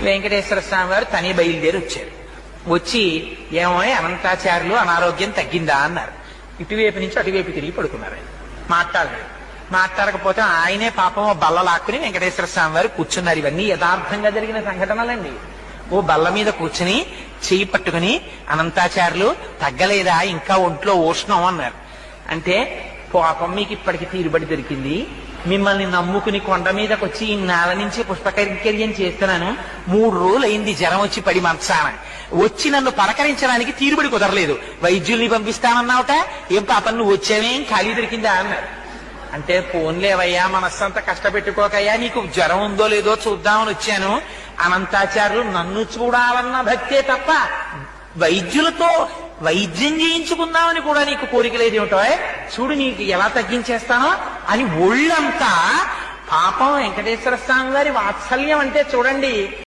వెంకటేశ్వర స్వామి వారు తని బయలుదేరి వచ్చారు. వచ్చి ఏమో అనంతాచార్యులు అనారోగ్యం తగ్గిందా అన్నారు. ఇటువైపు నుంచి అటువైపు తిరిగి పడుకున్నారు. ఆయన మాట్లాడకపోతే ఆయనే పాపం బల్ల లాక్కుని వెంకటేశ్వర స్వామి వారు కూర్చున్నారు. ఇవన్నీ యథార్థంగా జరిగిన సంఘటనలండి. ఓ బల్ల మీద కూర్చుని చెయ్యి పట్టుకుని అనంతాచార్యులు తగ్గలేదా, ఇంకా ఒంట్లో ఉష్ణం అన్నారు. అంటే పాపం మీకు ఇప్పటికి తీరుబడి దొరికింది, మిమ్మల్ని నమ్ముకుని కొండ మీదకి వచ్చి ఈ నేల నుంచి పుష్పకైంకర్యం చేస్తున్నాను, 3 రోజులు అయింది జ్వరం వచ్చి పడి మంచాన వచ్చి నన్ను పలకరించడానికి తీరుబడి కుదరలేదు, వైద్యుల్ని పంపిస్తానన్నావుట, ఏం పాపం నువ్వు వచ్చావేం ఖాళీ దొరికిందా అన్నారు. అంటే పోన్లేవయ్యా, మనస్సంతా కష్టపెట్టుకోకయ్యా, నీకు జ్వరం ఉందో లేదో చూద్దామని వచ్చాను. అనంతాచార్యులు నన్ను చూడాలన్న భక్తే తప్ప వైద్యులతో వైద్యం చేయించుకుందామని కూడా నీకు కోరిక లేదేమిటో, చూడు నీకు ఎలా తగ్గించేస్తానో అని ఒళ్ళంతా పాపం వెంకటేశ్వర స్వామి వారి వాత్సల్యం అంటే చూడండి.